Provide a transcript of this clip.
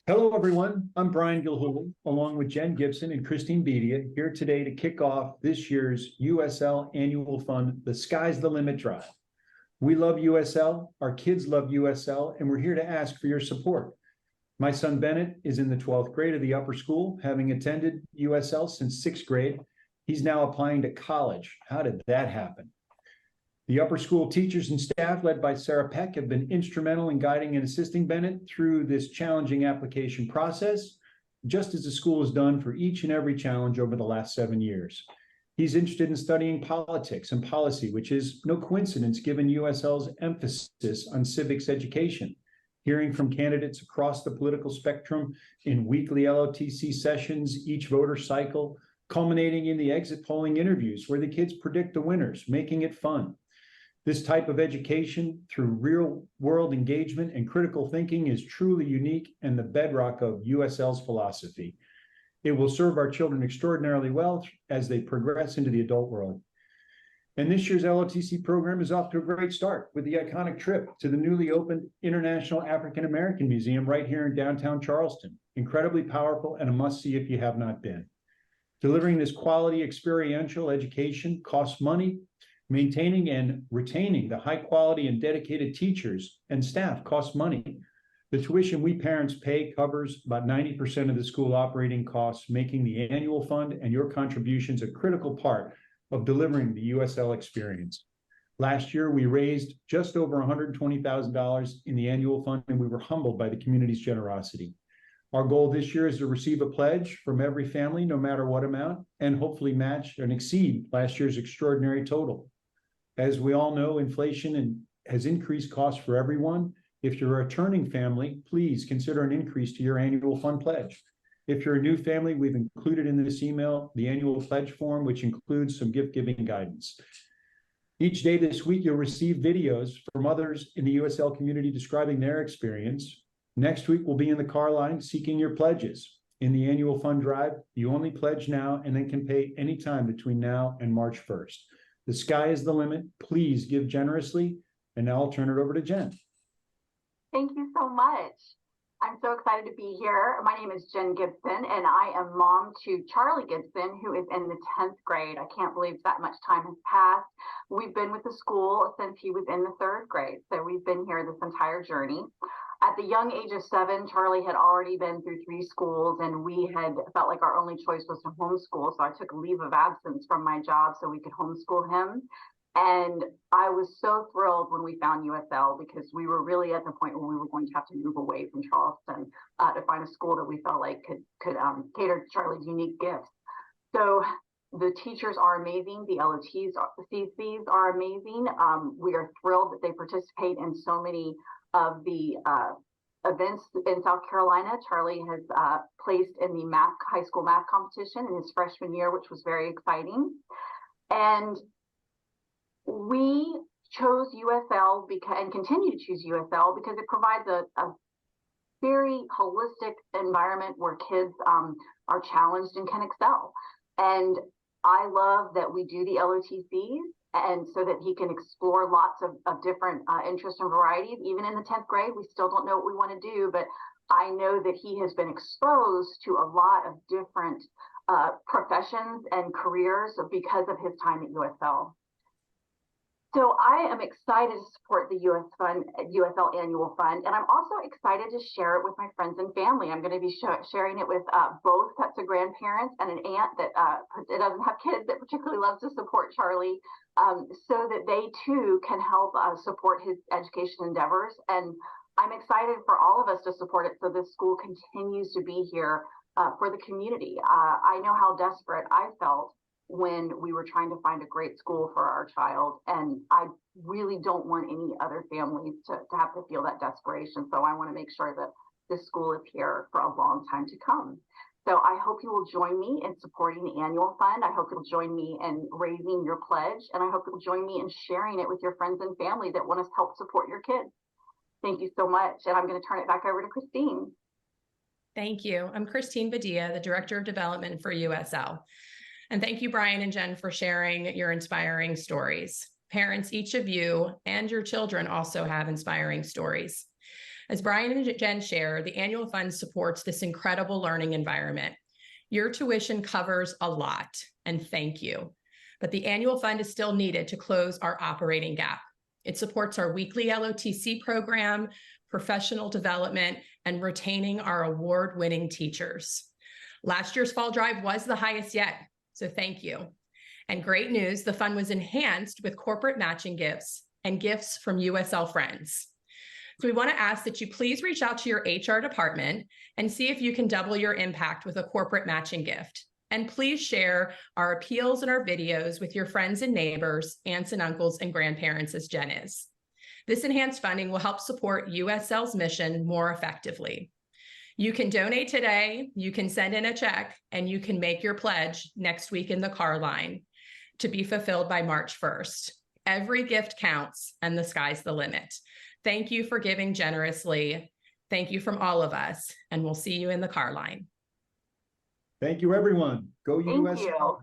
Hello, everyone. I'm Brian Gilhooly, along with Jen Gibson and Christine Bedia, here today to kick off this year's USL Annual Fund, The Sky's the Limit Drive. We love USL, our kids love USL, and we're here to ask for your support. My son Bennett is in the 12th grade of the upper school, having attended USL since 6th grade. He's now applying to college. How did that happen? The upper school teachers and staff, led by Sarah Peck, have been instrumental in guiding and assisting Bennett through this challenging application process, just as the school has done for each and every challenge over the last 7 years. He's interested in studying politics and policy, which is no coincidence given USL's emphasis on civics education. Hearing from candidates across the political spectrum in weekly LOTC sessions, each voter cycle, culminating in the exit polling interviews where the kids predict the winners, making it fun. This type of education through real-world engagement and critical thinking is truly unique and the bedrock of USL's philosophy. It will serve our children extraordinarily well as they progress into the adult world. And this year's LOTC program is off to a great start with the iconic trip to the newly opened International African American Museum right here in downtown Charleston. Incredibly powerful and a must-see if you have not been. Delivering this quality experiential education costs money. Maintaining and retaining the high quality and dedicated teachers and staff costs money. The tuition we parents pay covers about 90% of the school operating costs, making the annual fund and your contributions a critical part of delivering the USL experience. Last year, we raised just over $120,000 in the annual fund, and we were humbled by the community's generosity. Our goal this year is to receive a pledge from every family, no matter what amount, and hopefully match and exceed last year's extraordinary total. As we all know, inflation has increased costs for everyone. If you're a returning family, please consider an increase to your annual fund pledge. If you're a new family, we've included in this email the annual pledge form, which includes some gift-giving guidance. Each day this week, you'll receive videos from others in the USL community describing their experience. Next week, we'll be in the car line seeking your pledges. In the annual fund drive, you only pledge now and then can pay anytime between now and March 1st. The sky is the limit. Please give generously. And now I'll turn it over to Jen. Thank you so much. I'm so excited to be here. My name is Jen Gibson, and I am mom to Charlie Gibson, who is in the 10th grade. I can't believe that much time has passed. We've been with the school since he was in the 3rd grade, so we've been here this entire journey. At the young age of 7, Charlie had already been through 3 schools, and we had felt like our only choice was to homeschool. So I took a leave of absence from my job so we could homeschool him. And I was so thrilled when we found USL, because we were really at the point where we were going to have to move away from Charleston to find a school that we felt like could cater to Charlie's unique gifts. So the teachers are amazing. The LOTCs are amazing. We are thrilled that they participate in so many of the events in South Carolina. Charlie has placed in the high school math competition in his freshman year, which was very exciting. And we chose USL and continue to choose USL because it provides a very holistic environment where kids are challenged and can excel. And I love that we do the LOTCs, and so that he can explore lots of different interests and varieties. Even in the 10th grade, we still don't know what we want to do, but I know that he has been exposed to a lot of different professions and careers because of his time at USL. So I am excited to support the USL Annual Fund, and I'm also excited to share it with my friends and family. I'm going to be sharing it with both sets of grandparents and an aunt that doesn't have kids that particularly loves to support Charlie, so that they too can help support his education endeavors. And I'm excited for all of us to support it so this school continues to be here for the community. I know how desperate I felt when we were trying to find a great school for our child, and I really don't want any other families to have to feel that desperation. So I want to make sure that this school is here for a long time to come. So I hope you will join me in supporting the annual fund. I hope you'll join me in raising your pledge, and I hope you'll join me in sharing it with your friends and family that want to help support your kids. Thank you so much, and I'm going to turn it back over to Christine. Thank you. I'm Christine Bedia, the Director of Development for USL. And thank you, Brian and Jen, for sharing your inspiring stories. Parents, each of you and your children also have inspiring stories. As Brian and Jen share, the annual fund supports this incredible learning environment. Your tuition covers a lot, and thank you. But the annual fund is still needed to close our operating gap. It supports our weekly LOTC program, professional development, and retaining our award-winning teachers. Last year's fall drive was the highest yet, so thank you. And great news, the fund was enhanced with corporate matching gifts and gifts from USL friends. So we want to ask that you please reach out to your HR department and see if you can double your impact with a corporate matching gift. And please share our appeals and our videos with your friends and neighbors, aunts and uncles and grandparents, as Jen is. This enhanced funding will help support USL's mission more effectively. You can donate today, you can send in a check, and you can make your pledge next week in the car line to be fulfilled by March 1st. Every gift counts, and the sky's the limit. Thank you for giving generously. Thank you from all of us, and we'll see you in the car line. Thank you, everyone. Go Thank USL. you.